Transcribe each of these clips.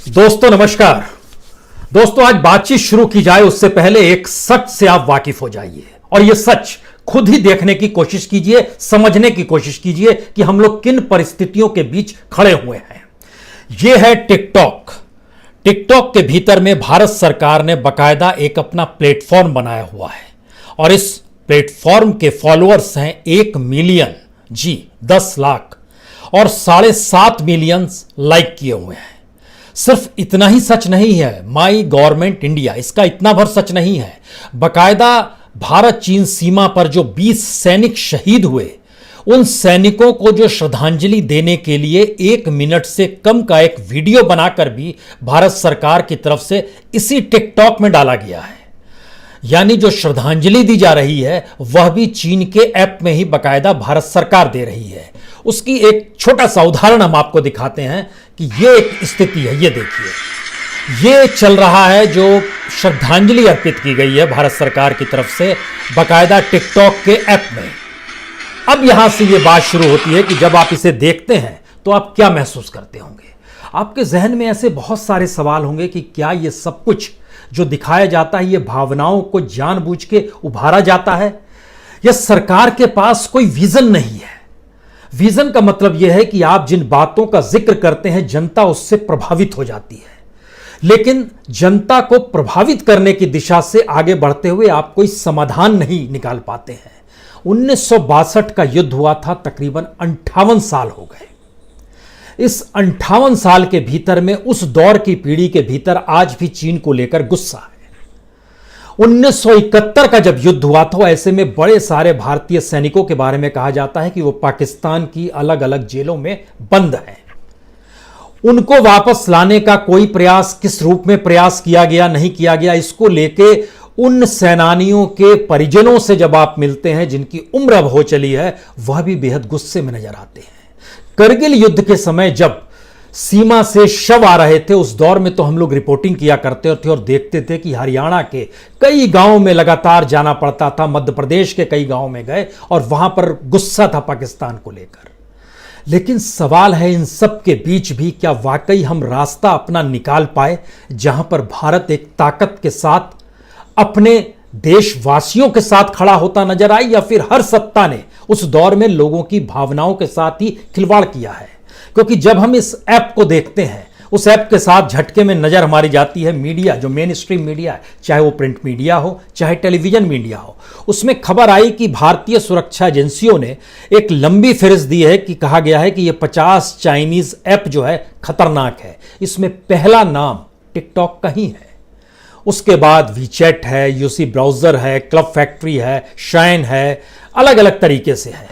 दोस्तों नमस्कार। दोस्तों आज बातचीत शुरू की जाए उससे पहले एक सच से आप वाकिफ हो जाइए और यह सच खुद ही देखने की कोशिश कीजिए, समझने की कोशिश कीजिए कि हम लोग किन परिस्थितियों के बीच खड़े हुए हैं। यह है टिकटॉक। टिकटॉक के भीतर में भारत सरकार ने बकायदा एक अपना प्लेटफॉर्म बनाया हुआ है और इस प्लेटफॉर्म के फॉलोअर्स हैं 1 मिलियन, जी 10 लाख, और 7.5 मिलियन लाइक किए हुए हैं। सिर्फ इतना ही सच नहीं है, माई गवर्नमेंट इंडिया इसका इतना भर सच नहीं है, बकायदा भारत चीन सीमा पर जो 20 सैनिक शहीद हुए उन सैनिकों को जो श्रद्धांजलि देने के लिए 1 मिनट से कम का एक वीडियो बनाकर भी भारत सरकार की तरफ से इसी टिकटॉक में डाला गया है। यानी जो श्रद्धांजलि दी जा रही है वह भी चीन के ऐप में ही बकायदा भारत सरकार दे रही है। उसकी एक छोटा सा उदाहरण हम आपको दिखाते हैं कि यह एक स्थिति है। ये देखिए, ये चल रहा है जो श्रद्धांजलि अर्पित की गई है भारत सरकार की तरफ से बकायदा टिकटॉक के ऐप में। अब यहां से यह बात शुरू होती है कि जब आप इसे देखते हैं तो आप क्या महसूस करते होंगे। आपके जहन में ऐसे बहुत सारे सवाल होंगे कि क्या यह सब कुछ जो दिखाया जाता है, ये भावनाओं को जानबूझ के उभारा जाता है, या सरकार के पास कोई विजन नहीं है। विजन का मतलब यह है कि आप जिन बातों का जिक्र करते हैं जनता उससे प्रभावित हो जाती है, लेकिन जनता को प्रभावित करने की दिशा से आगे बढ़ते हुए आप कोई समाधान नहीं निकाल पाते हैं। 1962 का युद्ध हुआ था, तकरीबन 58 साल हो गए। इस 58 साल के भीतर में उस दौर की पीढ़ी के भीतर आज भी चीन को लेकर गुस्सा है। 1971 का जब युद्ध हुआ था, ऐसे में बड़े सारे भारतीय सैनिकों के बारे में कहा जाता है कि वो पाकिस्तान की अलग अलग जेलों में बंद हैं। उनको वापस लाने का कोई प्रयास, किस रूप में प्रयास किया गया, नहीं किया गया, इसको लेके उन सेनानियों के परिजनों से जब आप मिलते हैं जिनकी उम्र अब हो चली है, वह भी बेहद गुस्से में नजर आते हैं। करगिल युद्ध के समय जब सीमा से शव आ रहे थे, उस दौर में तो हम लोग रिपोर्टिंग किया करते थे और देखते थे कि हरियाणा के कई गांवों में लगातार जाना पड़ता था, मध्य प्रदेश के कई गांवों में गए और वहां पर गुस्सा था पाकिस्तान को लेकर। लेकिन सवाल है इन सब के बीच भी क्या वाकई हम रास्ता अपना निकाल पाए जहां पर भारत एक ताकत के साथ अपने देशवासियों के साथ खड़ा होता नजर आई, या फिर हर सत्ता ने उस दौर में लोगों की भावनाओं के साथ ही खिलवाड़ किया है। क्योंकि जब हम इस ऐप को देखते हैं, उस ऐप के साथ झटके में नजर हमारी जाती है मीडिया, जो मेन स्ट्रीम मीडिया है, चाहे वो प्रिंट मीडिया हो चाहे टेलीविजन मीडिया हो। उसमें खबर आई कि भारतीय सुरक्षा एजेंसियों ने एक लंबी फहरिस्त दी है कि कहा गया है कि ये 50 चाइनीज ऐप जो है खतरनाक है। इसमें पहला नाम टिकटॉक का ही है, उसके बाद वीचैट है, यूसी ब्राउजर है, क्लब फैक्ट्री है, शाइन है, अलग अलग तरीके से है।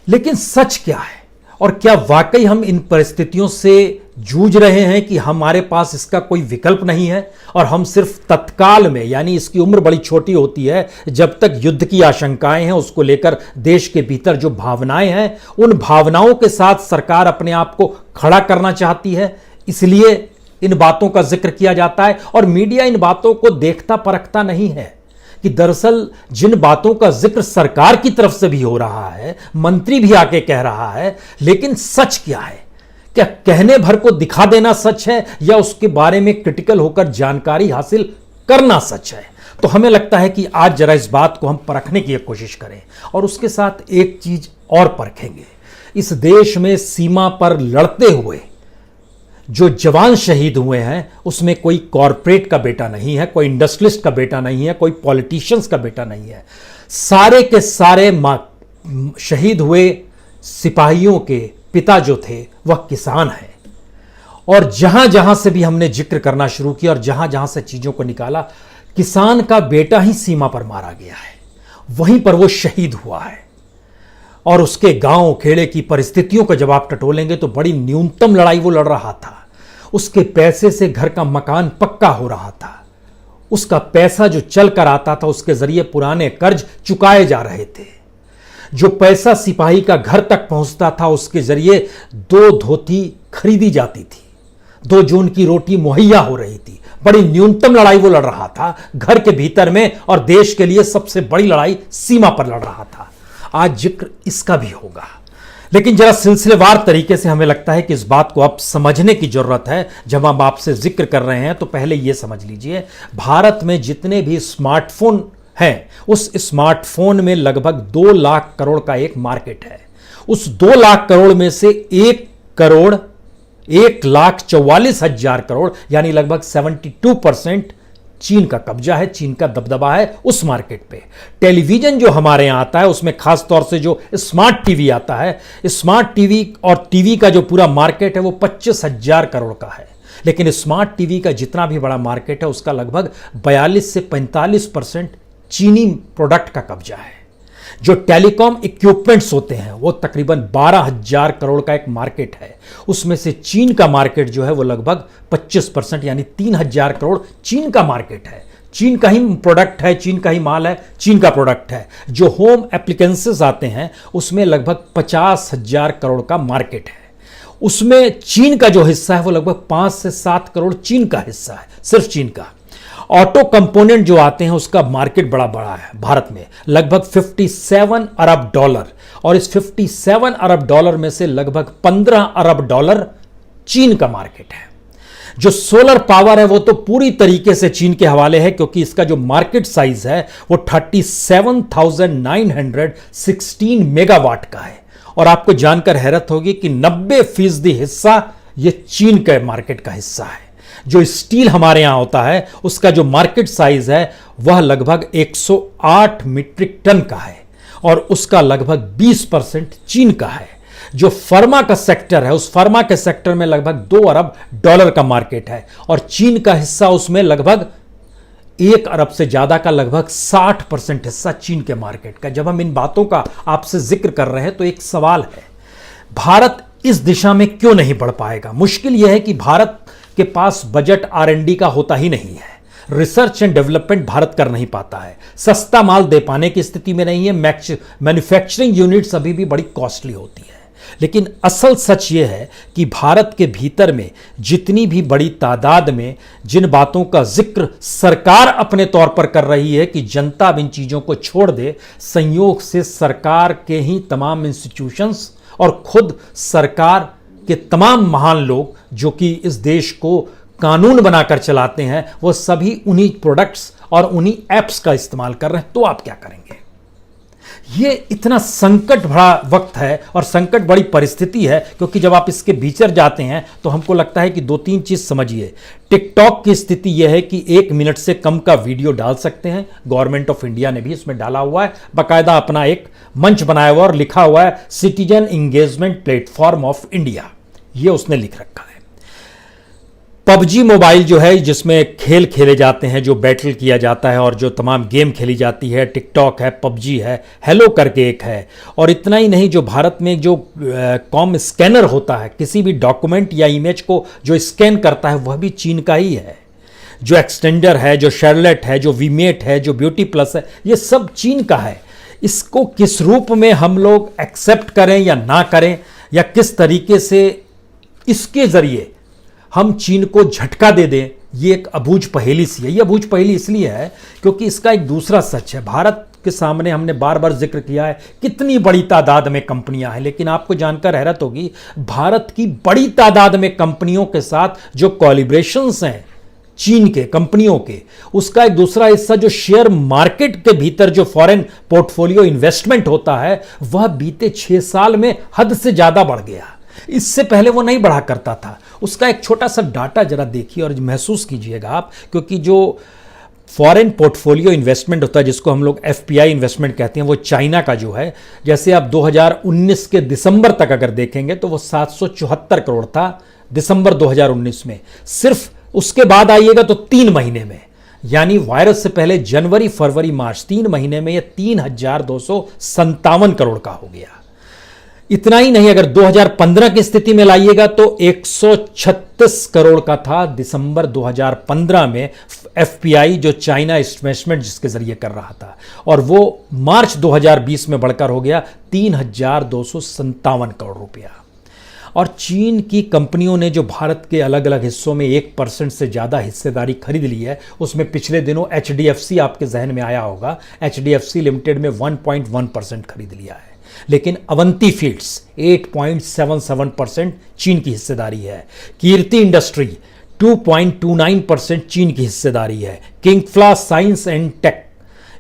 लेकिन सच क्या है और क्या वाकई हम इन परिस्थितियों से जूझ रहे हैं कि हमारे पास इसका कोई विकल्प नहीं है और हम सिर्फ तत्काल में, यानी इसकी उम्र बड़ी छोटी होती है, जब तक युद्ध की आशंकाएं हैं उसको लेकर देश के भीतर जो भावनाएं हैं उन भावनाओं के साथ सरकार अपने आप को खड़ा करना चाहती है, इसलिए इन बातों का जिक्र किया जाता है और मीडिया इन बातों को देखता परखता नहीं है कि दरअसल जिन बातों का जिक्र सरकार की तरफ से भी हो रहा है, मंत्री भी आके कह रहा है, लेकिन सच क्या है? क्या कहने भर को दिखा देना सच है या उसके बारे में क्रिटिकल होकर जानकारी हासिल करना सच है? तो हमें लगता है कि आज जरा इस बात को हम परखने की कोशिश करें और उसके साथ एक चीज और परखेंगे। इस देश में सीमा पर लड़ते हुए जो जवान शहीद हुए हैं उसमें कोई कॉरपोरेट का बेटा नहीं है, कोई इंडस्ट्रियलिस्ट का बेटा नहीं है, कोई पॉलिटिशियंस का बेटा नहीं है। सारे के सारे शहीद हुए सिपाहियों के पिता जो थे वह किसान हैं। और जहां जहां से भी हमने जिक्र करना शुरू किया और जहां जहां से चीजों को निकाला, किसान का बेटा ही सीमा पर मारा गया है, वहीं पर वो शहीद हुआ है। और उसके गांव खेड़े की परिस्थितियों को जब आप टटोलेंगे तो बड़ी न्यूनतम लड़ाई वो लड़ रहा था। उसके पैसे से घर का मकान पक्का हो रहा था, उसका पैसा जो चल कर आता था उसके जरिए पुराने कर्ज चुकाए जा रहे थे। जो पैसा सिपाही का घर तक पहुंचता था उसके जरिए 2 धोती खरीदी जाती थी, 2 जून की रोटी मुहैया हो रही थी। बड़ी न्यूनतम लड़ाई वो लड़ रहा था घर के भीतर में, और देश के लिए सबसे बड़ी लड़ाई सीमा पर लड़ रहा था। आज जिक्र इसका भी होगा। लेकिन जरा सिलसिलेवार तरीके से हमें लगता है कि इस बात को अब समझने की जरूरत है। जब हम आपसे जिक्र कर रहे हैं तो पहले यह समझ लीजिए, भारत में जितने भी स्मार्टफोन हैं, उस स्मार्टफोन में लगभग 2 लाख करोड़ का एक मार्केट है। उस 2 लाख करोड़ में से 1,44,000 करोड़ यानी लगभग 72% चीन का कब्जा है, चीन का दबदबा है उस मार्केट पे। टेलीविजन जो हमारे यहां आता है उसमें खास तौर से जो स्मार्ट टीवी आता है, स्मार्ट टीवी और टीवी का जो पूरा मार्केट है वो 25,000 करोड़ का है। लेकिन स्मार्ट टीवी का जितना भी बड़ा मार्केट है उसका लगभग 42 से 45% चीनी प्रोडक्ट का कब्जा है। जो टेलीकॉम इक्विपमेंट्स होते हैं वो तकरीबन 12,000 करोड़ का एक मार्केट है। उसमें से चीन का मार्केट जो है वो लगभग 25% यानी 3,000 करोड़ चीन का मार्केट है। चीन का ही प्रोडक्ट है, चीन का ही माल है, चीन का प्रोडक्ट है। जो होम एप्लीकेंसेस आते हैं उसमें लगभग 50,000 करोड़ का मार्केट है। उसमें चीन का जो हिस्सा है वो लगभग 5 से 7 करोड़ चीन का हिस्सा है, सिर्फ चीन का। ऑटो कंपोनेंट जो आते हैं उसका मार्केट बड़ा बड़ा है भारत में, लगभग 57 अरब डॉलर, और इस 57 अरब डॉलर में से लगभग 15 अरब डॉलर चीन का मार्केट है। जो सोलर पावर है वो तो पूरी तरीके से चीन के हवाले है, क्योंकि इसका जो मार्केट साइज है वो 37,916 मेगावाट का है। और आपको जानकर हैरत होगी कि 90% हिस्सा ये चीन के मार्केट का हिस्सा है। जो स्टील हमारे यहां होता है उसका जो मार्केट साइज है वह लगभग 108 मीट्रिक टन का है, और उसका लगभग 20% चीन का है। जो फार्मा का सेक्टर है, उस फार्मा के सेक्टर में लगभग 2 अरब डॉलर का मार्केट है, और चीन का हिस्सा उसमें लगभग 1 अरब से ज्यादा का, लगभग 60% हिस्सा चीन के मार्केट का। जब हम इन बातों का आपसे जिक्र कर रहे हैं तो एक सवाल है, भारत इस दिशा में क्यों नहीं बढ़ पाएगा? मुश्किल यह है कि भारत के पास बजट R&D का होता ही नहीं है। रिसर्च एंड डेवलपमेंट भारत कर नहीं पाता है, सस्ता माल दे पाने की स्थिति में नहीं है। मैन्युफैक्चरिंग यूनिट्स अभी भी बड़ी कॉस्टली होती है। लेकिन असल सच यह है कि भारत के भीतर में जितनी भी बड़ी तादाद में जिन बातों का जिक्र सरकार अपने तौर पर कर रही है कि जनता अब इन चीजों को छोड़ दे, संयोग से सरकार के ही तमाम इंस्टीट्यूशंस और खुद सरकार के तमाम महान लोग जो कि इस देश को कानून बनाकर चलाते हैं, वो सभी उन्हीं प्रोडक्ट्स और उन्हीं एप्स का इस्तेमाल कर रहे हैं। तो आप क्या करेंगे? ये इतना संकट भरा वक्त है और संकट बड़ी परिस्थिति है, क्योंकि जब आप इसके भीतर जाते हैं तो हमको लगता है कि 2-3 चीज समझिए। टिकटॉक की स्थिति यह है कि 1 मिनट से कम का वीडियो डाल सकते हैं। गवर्नमेंट ऑफ इंडिया ने भी इसमें डाला हुआ है, बाकायदा अपना एक मंच बनाया हुआ और लिखा हुआ है citizen engagement platform of India, ये उसने लिख रखा है। पबजी मोबाइल जो है, जिसमें खेल खेले जाते हैं, जो बैटल किया जाता है और जो तमाम गेम खेली जाती है, टिकटॉक है, पबजी है, हेलो करके एक है। और इतना ही नहीं, जो भारत में जो कॉम स्कैनर होता है, किसी भी डॉक्यूमेंट या इमेज को जो स्कैन करता है, वह भी चीन का ही है। जो एक्सटेंडर है, जो शर्लेट है, जो वीमेट है, जो ब्यूटी प्लस है, ये सब चीन का है। इसको किस रूप में हम लोग एक्सेप्ट करें या ना करें, या किस तरीके से इसके जरिए हम चीन को झटका दे दें, ये एक अबूझ पहेली सी है। ये अबूझ पहेली इसलिए है क्योंकि इसका एक दूसरा सच है। भारत के सामने हमने बार बार जिक्र किया है कितनी बड़ी तादाद में कंपनियां हैं, लेकिन आपको जानकर हैरत होगी, भारत की बड़ी तादाद में कंपनियों के साथ जो कोलैबोरेशंस हैं चीन के कंपनियों के, उसका एक दूसरा हिस्सा जो शेयर मार्केट के भीतर जो फॉरेन पोर्टफोलियो इन्वेस्टमेंट होता है, वह बीते 6 साल में हद से ज्यादा बढ़ गया। इससे पहले वो नहीं बढ़ा करता था। उसका एक छोटा सा डाटा जरा देखिए और महसूस कीजिएगा आप, क्योंकि जो फॉरेन पोर्टफोलियो इन्वेस्टमेंट होता है, जिसको हम लोग FPI इन्वेस्टमेंट कहते हैं, वो चाइना का जो है, जैसे आप 2019 के दिसंबर तक अगर देखेंगे तो वो 774 करोड़ था दिसंबर 2019 में। सिर्फ उसके बाद आइएगा तो 3 महीने में, यानी वायरस से पहले जनवरी, फरवरी, मार्च, 3 महीने में ये 3,257 करोड़ का हो गया। इतना ही नहीं, अगर 2015 की स्थिति में लाइएगा तो 136 करोड़ का था दिसंबर 2015 में FPI, जो चाइना इन्वेस्टमेंट जिसके जरिए कर रहा था, और वो मार्च 2020 में बढ़कर हो गया 3,257 करोड़ रुपया। और चीन की कंपनियों ने जो भारत के अलग अलग हिस्सों में 1% से ज़्यादा हिस्सेदारी खरीद ली है, उसमें पिछले दिनों HDFC आपके जहन में आया होगा, HDFC लिमिटेड में 1.1% खरीद लिया है। लेकिन अवंती फीड्स 8.77% चीन की हिस्सेदारी है। कीर्ति इंडस्ट्री 2.29% चीन की हिस्सेदारी है। किंगफ्ला साइंस एंड टेक,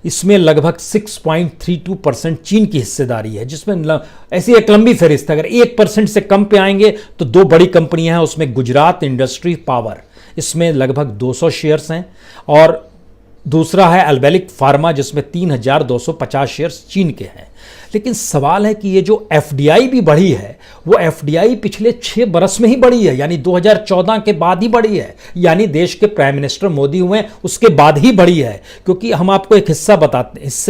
इसमें लगभग 6.32% चीन की हिस्सेदारी है, जिसमें ऐसी एक लंबी फहरिस्त है। अगर 1% से कम पे आएंगे तो दो बड़ी कंपनियां हैं, उसमें गुजरात इंडस्ट्री पावर, इसमें लगभग 200 शेयर्स हैं, और दूसरा है अल्बेलिक फार्मा जिसमें 3,250 शेयर्स चीन के हैं। लेकिन सवाल है कि ये जो एफडीआई भी बढ़ी है, वो एफडीआई पिछले 6 बरस में ही बढ़ी है, यानी 2014 के बाद ही बढ़ी है, यानी देश के प्राइम मिनिस्टर मोदी हुए उसके बाद ही बढ़ी है। क्योंकि हम आपको एक हिस्सा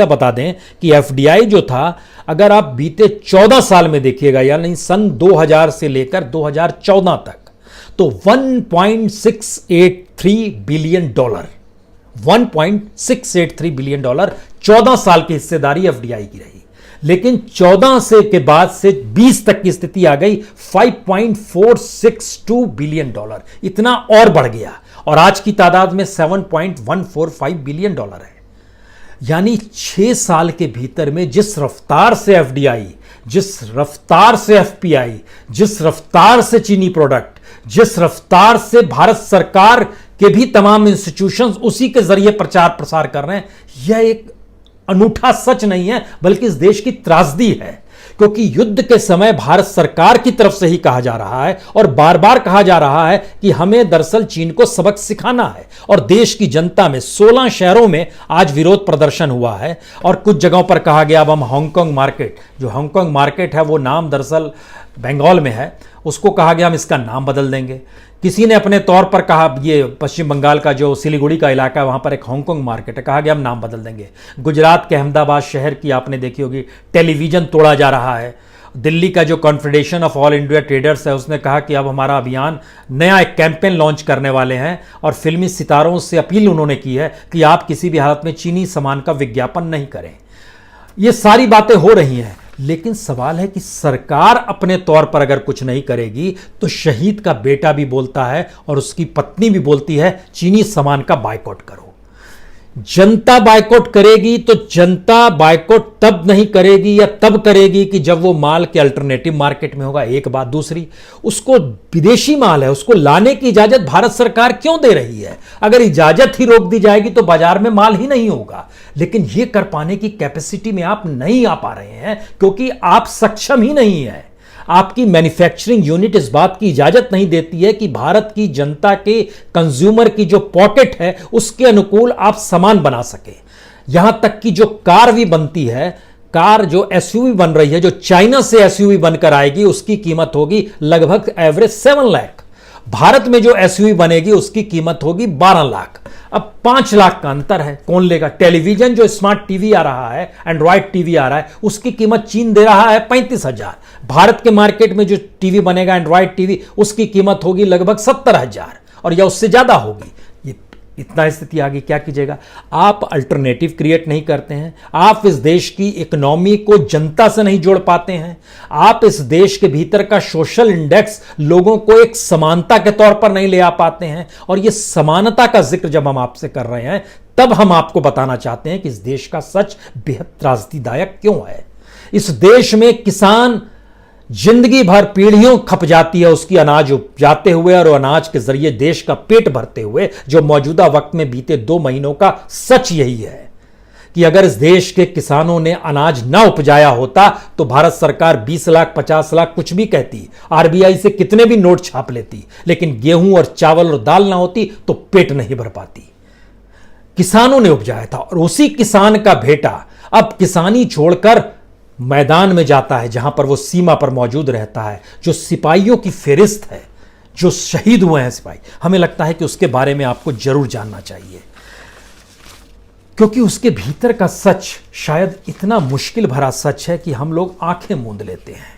बता दें कि एफडीआई जो था, अगर आप बीते 14 साल में देखिएगा, यानी सन 2000 से लेकर 2014 तक, तो $1.683 बिलियन 1.683 बिलियन 14 साल की हिस्सेदारी एफडीआई की रही। लेकिन 14 से के बाद से 20 तक की स्थिति आ गई $5.462 बिलियन, इतना और बढ़ गया, और आज की तादाद में $7.145 बिलियन है। यानी 6 साल के भीतर में जिस रफ्तार से एफडीआई, जिस रफ्तार से एफपीआई, जिस रफ्तार से चीनी प्रोडक्ट, जिस रफ्तार से भारत सरकार के भी तमाम इंस्टीट्यूशंस उसी के जरिए प्रचार प्रसार कर रहे हैं, यह एक अनूठा सच नहीं है, बल्कि इस देश की त्रासदी है। क्योंकि युद्ध के समय भारत सरकार की तरफ से ही कहा जा रहा है, और बार बार कहा जा रहा है कि हमें दरअसल चीन को सबक सिखाना है, और देश की जनता में 16 शहरों में आज विरोध प्रदर्शन हुआ है, और कुछ जगहों पर कहा गया अब हम हांगकांग मार्केट, जो हांगकांग मार्केट है वो नाम दरअसल बंगाल में है, उसको कहा गया हम इसका नाम बदल देंगे। किसी ने अपने तौर पर कहा, ये पश्चिम बंगाल का जो सिलीगुड़ी का इलाका है वहाँ पर एक हांगकांग मार्केट है, कहा गया हम नाम बदल देंगे। गुजरात के अहमदाबाद शहर की आपने देखी होगी, टेलीविज़न तोड़ा जा रहा है। दिल्ली का जो confederation of all India traders है, उसने कहा कि अब हमारा अभियान नया एक कैंपेन लॉन्च करने वाले हैं, और फिल्मी सितारों से अपील उन्होंने की है कि आप किसी भी हालत में चीनी सामान का विज्ञापन नहीं करें। ये सारी बातें हो रही हैं, लेकिन सवाल है कि सरकार अपने तौर पर अगर कुछ नहीं करेगी तो शहीद का बेटा भी बोलता है और उसकी पत्नी भी बोलती है चीनी सामान का बायकॉट करो। जनता बायकॉट करेगी तो जनता बायकॉट तब नहीं करेगी या तब करेगी कि जब वो माल के अल्टरनेटिव मार्केट में होगा। एक बात, दूसरी, उसको विदेशी माल है, उसको लाने की इजाजत भारत सरकार क्यों दे रही है? अगर इजाजत ही रोक दी जाएगी तो बाजार में माल ही नहीं होगा। लेकिन ये कर पाने की कैपेसिटी में आप नहीं आ पा रहे हैं, क्योंकि आप सक्षम ही नहीं है। आपकी मैन्युफैक्चरिंग यूनिट इस बात की इजाजत नहीं देती है कि भारत की जनता के कंज्यूमर की जो पॉकेट है उसके अनुकूल आप सामान बना सके। यहां तक कि जो कार भी बनती है, कार जो एसयूवी बन रही है, जो चाइना से एसयूवी बनकर आएगी, उसकी कीमत होगी लगभग एवरेज 7 लाख। भारत में जो एसयूवी बनेगी उसकी कीमत होगी 12 लाख। अब 5 लाख का अंतर है, कौन लेगा? टेलीविजन जो स्मार्ट टीवी आ रहा है, एंड्रॉयड टीवी आ रहा है, उसकी कीमत चीन दे रहा है 35,000। भारत के मार्केट में जो टीवी बनेगा, एंड्रॉयड टीवी, उसकी कीमत होगी लगभग 70,000, और या उससे ज्यादा होगी। इतना स्थिति आ गई, क्या कीजिएगा? आप अल्टरनेटिव क्रिएट नहीं करते हैं, आप इस देश की इकोनॉमी को जनता से नहीं जोड़ पाते हैं, आप इस देश के भीतर का सोशल इंडेक्स लोगों को एक समानता के तौर पर नहीं ले आ पाते हैं। और ये समानता का जिक्र जब हम आपसे कर रहे हैं, तब हम आपको बताना चाहते हैं कि इस देश का सच बेहद त्रासदीदायक क्यों है। इस देश में किसान जिंदगी भर पीढ़ियों खप जाती है उसकी अनाज उपजाते हुए और अनाज के जरिए देश का पेट भरते हुए। जो मौजूदा वक्त में बीते 2 महीनों का सच यही है कि अगर इस देश के किसानों ने अनाज ना उपजाया होता तो भारत सरकार 20 लाख 50 लाख कुछ भी कहती, आरबीआई से कितने भी नोट छाप लेती, लेकिन गेहूं और चावल और दाल ना होती तो पेट नहीं भर पाती। किसानों ने उपजाया था, और उसी किसान का बेटा अब किसानी छोड़कर मैदान में जाता है, जहां पर वो सीमा पर मौजूद रहता है। जो सिपाहियों की फेरिस्त है, जो शहीद हुए हैं सिपाही, हमें लगता है कि उसके बारे में आपको जरूर जानना चाहिए, क्योंकि उसके भीतर का सच शायद इतना मुश्किल भरा सच है कि हम लोग आंखें मूंद लेते हैं।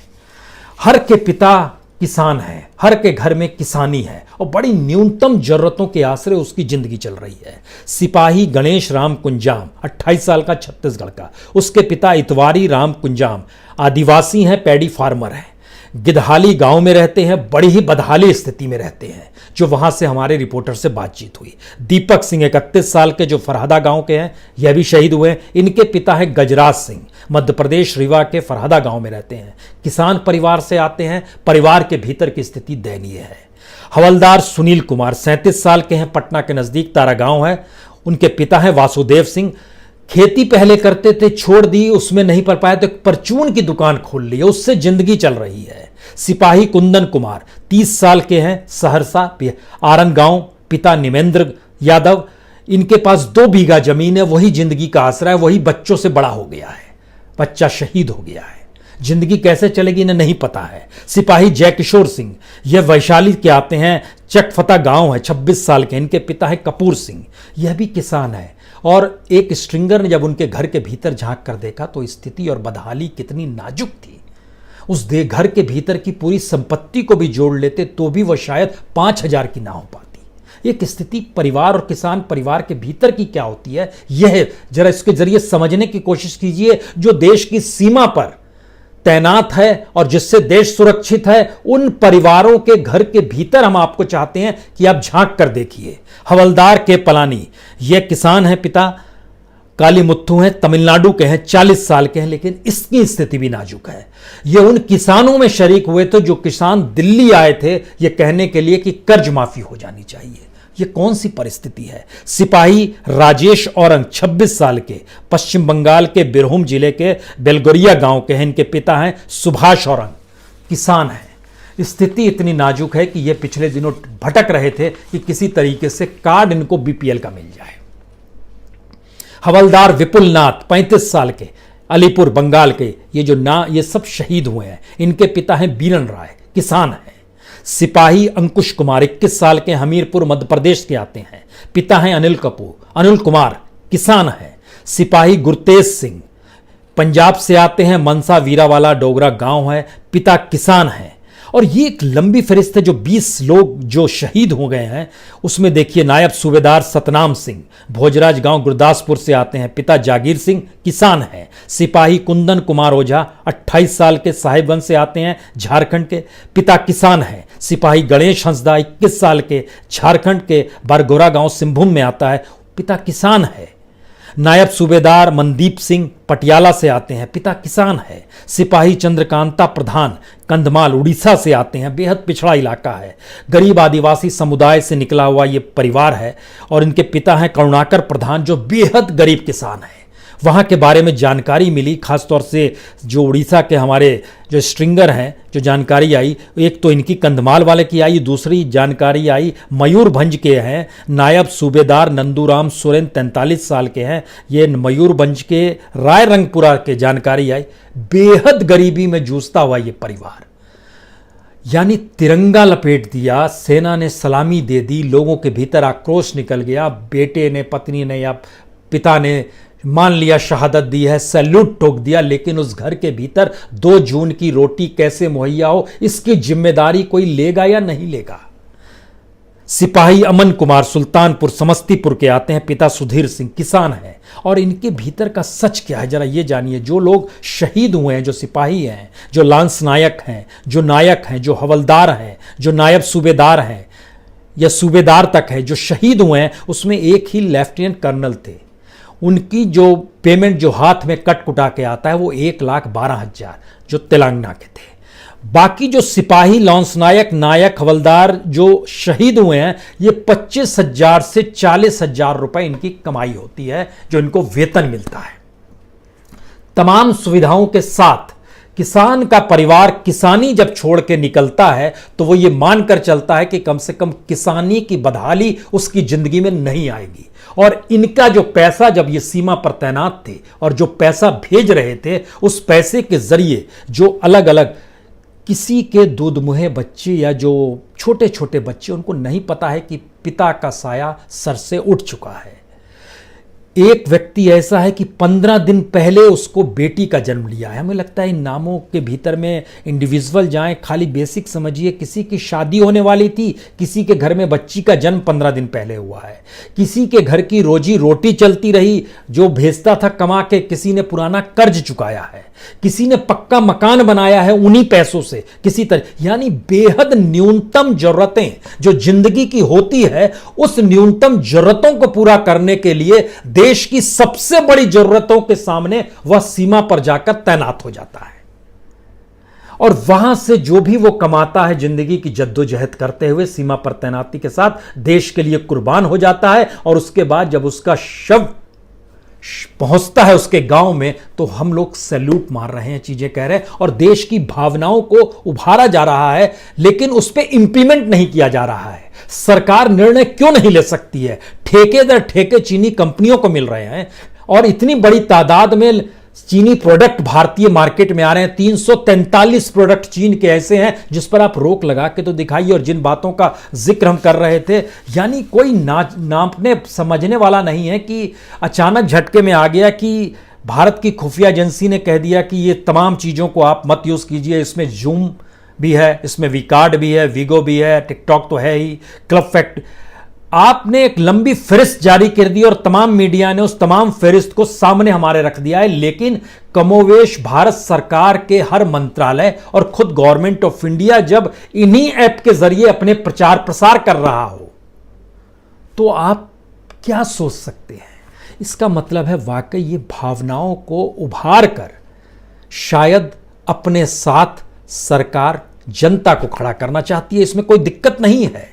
हर के पिता किसान है, हर के घर में किसानी है, और बड़ी न्यूनतम जरूरतों के आसरे उसकी जिंदगी चल रही है। सिपाही गणेश राम कुंजाम 28 साल का, छत्तीसगढ़ का, उसके पिता इतवारी राम कुंजाम आदिवासी हैं, पैडी फार्मर हैं। गिदहाली गांव में रहते हैं, बड़ी ही बदहाली स्थिति में रहते हैं, जो वहां से हमारे रिपोर्टर से बातचीत हुई। दीपक सिंह 31 साल के, जो फरहादा गांव के हैं, यह भी शहीद हुए। इनके पिता हैं गजराज सिंह, मध्य प्रदेश रीवा के फरहादा गांव में रहते हैं, किसान परिवार से आते हैं। परिवार के भीतर की स्थिति दयनीय है। हवलदार सुनील कुमार 37 साल के हैं, पटना के नजदीक तारा गांव है। उनके पिता हैं वासुदेव सिंह। खेती पहले करते थे, छोड़ दी, उसमें नहीं पढ़ पाए तो एक परचून की दुकान खोल ली, उससे जिंदगी चल रही है। सिपाही कुंदन कुमार 30 साल के हैं, सहरसा आरंग गांव, पिता निमेंद्र यादव। इनके पास 2 बीघा जमीन है, वही जिंदगी का आसरा है, वही बच्चों से बड़ा हो गया है। बच्चा शहीद हो गया है, जिंदगी कैसे चलेगी इन्हें नहीं पता है। सिपाही जयकिशोर सिंह, यह वैशाली के आते हैं, चटफता गांव है, 26 साल के। इनके पिता है कपूर सिंह, यह भी किसान है। और एक स्ट्रिंगर ने जब उनके घर के भीतर झांक कर देखा तो स्थिति और बदहाली कितनी नाजुक थी। उस घर के भीतर की पूरी संपत्ति को भी जोड़ लेते तो भी वह शायद 5,000 की ना हो पाती। एक स्थिति परिवार और किसान परिवार के भीतर की क्या होती है, यह जरा इसके जरिए समझने की कोशिश कीजिए। जो देश की सीमा पर तैनात है और जिससे देश सुरक्षित है, उन परिवारों के घर के भीतर हम आपको चाहते हैं कि आप झांक कर देखिए। हवलदार के पलानी, यह किसान है, पिता काली मुत्थू हैं, तमिलनाडु के हैं, 40 साल के हैं, लेकिन इसकी स्थिति भी नाजुक है। ये उन किसानों में शरीक हुए थे जो किसान दिल्ली आए थे ये कहने के लिए कि कर्ज माफी हो जानी चाहिए। ये कौन सी परिस्थिति है। सिपाही राजेश औरंग 26 साल के, पश्चिम बंगाल के बिरभूम जिले के बेलगोरिया गांव के हैं। इनके पिता हैं सुभाष औरंग, किसान हैं। स्थिति इतनी नाजुक है कि ये पिछले दिनों भटक रहे थे कि किसी तरीके से कार्ड इनको बीपीएल का मिल जाए। हवलदार विपुल नाथ 35 साल के, अलीपुर बंगाल के, ये सब शहीद हुए हैं। इनके पिता हैं बीरन राय, किसान हैं। सिपाही अंकुश कुमार 21 साल के, हमीरपुर मध्य प्रदेश के आते हैं। पिता हैं अनिल कुमार, किसान हैं। सिपाही गुरतेज सिंह पंजाब से आते हैं, मनसा वीरावाला डोगरा गांव है, पिता किसान हैं। और ये एक लंबी फहरिस्त है। जो 20 लोग जो शहीद हो गए हैं उसमें देखिए, नायब सूबेदार सतनाम सिंह भोजराज गांव गुरदासपुर से आते हैं, पिता जागीर सिंह, किसान हैं। सिपाही कुंदन कुमार ओझा 28 साल के, साहिबगंज से आते हैं, झारखंड के, पिता किसान हैं। सिपाही गणेश हंसदा 21 साल के, झारखंड के बरगोरा गांव सिंहभूम में आता है, पिता किसान है। नायब सूबेदार मनदीप सिंह पटियाला से आते हैं, पिता किसान है। सिपाही चंद्रकांता प्रधान कंधमाल उड़ीसा से आते हैं, बेहद पिछड़ा इलाका है, गरीब आदिवासी समुदाय से निकला हुआ ये परिवार है। और इनके पिता हैं करुणाकर प्रधान, जो बेहद गरीब किसान हैं। वहाँ के बारे में जानकारी मिली, खासतौर से जो उड़ीसा के हमारे जो स्ट्रिंगर हैं, जो जानकारी आई, एक तो इनकी कंधमाल वाले की आई, दूसरी जानकारी आई मयूरभंज के हैं। नायब सूबेदार नंदूराम सोरेन 43 साल के हैं, ये मयूरभंज के रायरंगपुरा के जानकारी आई। बेहद गरीबी में जूझता हुआ ये परिवार, यानी तिरंगा लपेट दिया, सेना ने सलामी दे दी, लोगों के भीतर आक्रोश निकल गया। बेटे ने, पत्नी ने या पिता ने मान लिया शहादत दी है, सैल्यूट ठोक दिया, लेकिन उस घर के भीतर 2 जून की रोटी कैसे मुहैया हो, इसकी जिम्मेदारी कोई लेगा या नहीं लेगा। सिपाही अमन कुमार सुल्तानपुर समस्तीपुर के आते हैं, पिता सुधीर सिंह, किसान हैं। और इनके भीतर का सच क्या है जरा ये जानिए। जो लोग शहीद हुए हैं, जो सिपाही हैं, जो लांस नायक हैं, जो नायक हैं, जो हवलदार हैं, जो नायब सूबेदार हैं या सूबेदार तक है, जो शहीद हुए हैं, उसमें एक ही लेफ्टिनेंट कर्नल थे। उनकी जो पेमेंट जो हाथ में कट कुटा के आता है वो 1,12,000 जो तेलंगाना के थे। बाकी जो सिपाही लॉन्स नायक, नायक, हवलदार जो शहीद हुए हैं, ये 25,000 से 40,000 रुपए इनकी कमाई होती है, जो इनको वेतन मिलता है। तमाम सुविधाओं के साथ किसान का परिवार किसानी जब छोड़ के निकलता है तो वो ये मानकर चलता है कि कम से कम किसानी की बदहाली उसकी जिंदगी में नहीं आएगी। और इनका जो पैसा, जब ये सीमा पर तैनात थे और जो पैसा भेज रहे थे, उस पैसे के जरिए जो अलग अलग किसी के दूधमुहे बच्चे या जो छोटे छोटे बच्चे, उनको नहीं पता है कि पिता का साया सर से उठ चुका है। एक व्यक्ति ऐसा है कि 15 दिन पहले उसको बेटी का जन्म लिया है। हमें लगता है इन नामों के भीतर में इंडिविजुअल जाएं, खाली बेसिक समझिए, किसी की शादी होने वाली थी, किसी के घर में बच्ची का जन्म 15 दिन पहले हुआ है, किसी के घर की रोजी रोटी चलती रही, जो भेजता था कमा के, किसी ने पुराना कर्ज चुकाया है, किसी ने पक्का मकान बनाया है उन्हीं पैसों से किसी तरह। यानी बेहद न्यूनतम जरूरतें जो जिंदगी की होती है, उस न्यूनतम जरूरतों को पूरा करने के लिए देश की सबसे बड़ी जरूरतों के सामने वह सीमा पर जाकर तैनात हो जाता है, और वहां से जो भी वो कमाता है जिंदगी की जद्दोजहद करते हुए सीमा पर तैनाती के साथ देश के लिए कुर्बान हो जाता है। और उसके बाद जब उसका शव पहुंचता है उसके गांव में, तो हम लोग सैल्यूट मार रहे हैं, चीजें कह रहे हैं, और देश की भावनाओं को उभारा जा रहा है, लेकिन उस पर इंप्लीमेंट नहीं किया जा रहा है। सरकार निर्णय क्यों नहीं ले सकती है? ठेके दर ठेके चीनी कंपनियों को मिल रहे हैं, और इतनी बड़ी तादाद में चीनी प्रोडक्ट भारतीय मार्केट में आ रहे हैं। 343 प्रोडक्ट चीन के ऐसे हैं जिस पर आप रोक लगा के तो दिखाइए, और जिन बातों का जिक्र हम कर रहे थे, यानी कोई नापने समझने वाला नहीं है कि अचानक झटके में आ गया कि भारत की खुफिया एजेंसी ने कह दिया कि ये तमाम चीज़ों को आप मत यूज़ कीजिए, इसमें जूम भी है, इसमें वीकार्ड भी है, वीगो भी है, टिकटॉक तो है ही, क्लब फैक्ट। आपने एक लंबी फहरिस्त जारी कर दी और तमाम मीडिया ने उस तमाम फहरिस्त को सामने हमारे रख दिया है, लेकिन कमोवेश भारत सरकार के हर मंत्रालय और खुद गवर्नमेंट ऑफ इंडिया जब इन्हीं ऐप के जरिए अपने प्रचार प्रसार कर रहा हो, तो आप क्या सोच सकते हैं? इसका मतलब है वाकई ये भावनाओं को उभार कर शायद अपने साथ सरकार जनता को खड़ा करना चाहती है। इसमें कोई दिक्कत नहीं है।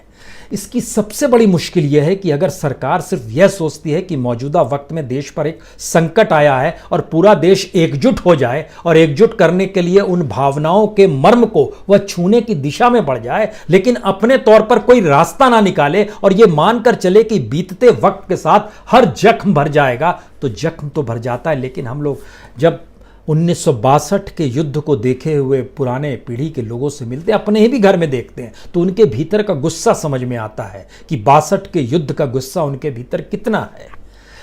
इसकी सबसे बड़ी मुश्किल यह है कि अगर सरकार सिर्फ यह सोचती है कि मौजूदा वक्त में देश पर एक संकट आया है और पूरा देश एकजुट हो जाए, और एकजुट करने के लिए उन भावनाओं के मर्म को वह छूने की दिशा में बढ़ जाए, लेकिन अपने तौर पर कोई रास्ता ना निकाले और यह मानकर चले कि बीतते वक्त के साथ हर जख्म भर जाएगा, तो जख्म तो भर जाता है। लेकिन हम लोग जब 1962 के युद्ध को देखे हुए पुराने पीढ़ी के लोगों से मिलते हैं, अपने ही भी घर में देखते हैं, तो उनके भीतर का गुस्सा समझ में आता है कि 62 के युद्ध का गुस्सा उनके भीतर कितना है।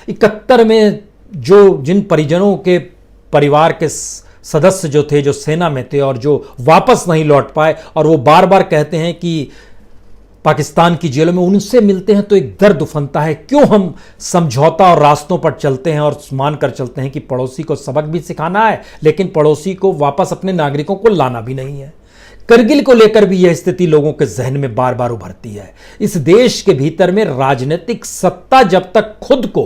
71 में जिन परिजनों के परिवार के सदस्य जो थे, जो सेना में थे और जो वापस नहीं लौट पाए, और वो बार बार कहते हैं कि पाकिस्तान की जेलों में, उनसे मिलते हैं तो एक दर्द उफनता है। क्यों हम समझौता और रास्तों पर चलते हैं और मानकर चलते हैं कि पड़ोसी को सबक भी सिखाना है, लेकिन पड़ोसी को वापस अपने नागरिकों को लाना भी नहीं है। करगिल को लेकर भी यह स्थिति लोगों के जहन में बार बार उभरती है। इस देश के भीतर में राजनीतिक सत्ता जब तक खुद को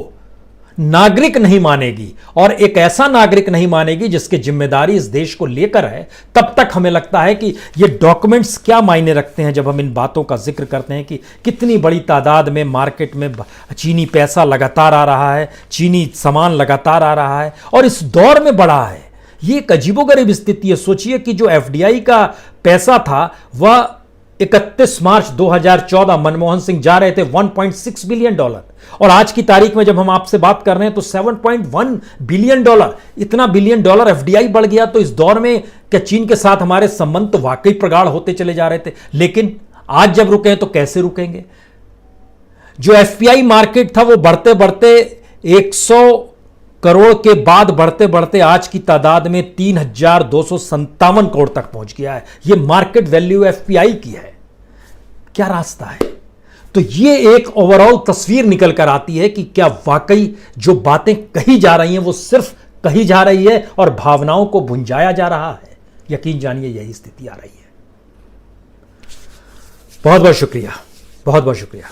नागरिक नहीं मानेगी, और एक ऐसा नागरिक नहीं मानेगी जिसकी जिम्मेदारी इस देश को लेकर है, तब तक हमें लगता है कि ये डॉक्यूमेंट्स क्या मायने रखते हैं जब हम इन बातों का जिक्र करते हैं कि कितनी बड़ी तादाद में मार्केट में चीनी पैसा लगातार आ रहा है, चीनी सामान लगातार आ रहा है, और इस दौर में बढ़ा है। ये एक अजीबोगरीब स्थिति है। सोचिए कि जो एफडीआई का पैसा था वह 31 मार्च 2014 मनमोहन सिंह जा रहे थे $1.6 बिलियन, और आज की तारीख में जब हम आपसे बात कर रहे हैं तो $7.1 बिलियन, इतना बिलियन डॉलर एफडीआई बढ़ गया। तो इस दौर में क्या चीन के साथ हमारे संबंध तो वाकई प्रगाढ़ होते चले जा रहे थे, लेकिन आज जब रुके हैं तो कैसे रुकेंगे? जो एफपीआई मार्केट था वो बढ़ते बढ़ते 100 करोड़ के बाद बढ़ते बढ़ते आज की तादाद में 3,257 करोड़ तक पहुंच गया है। यह मार्केट वैल्यू एफपीआई की है। क्या रास्ता है? तो यह एक ओवरऑल तस्वीर निकल कर आती है कि क्या वाकई जो बातें कही जा रही हैं वो सिर्फ कही जा रही है और भावनाओं को भुंजाया जा रहा है। यकीन जानिए यही स्थिति आ रही है। बहुत बहुत शुक्रिया, बहुत बहुत शुक्रिया।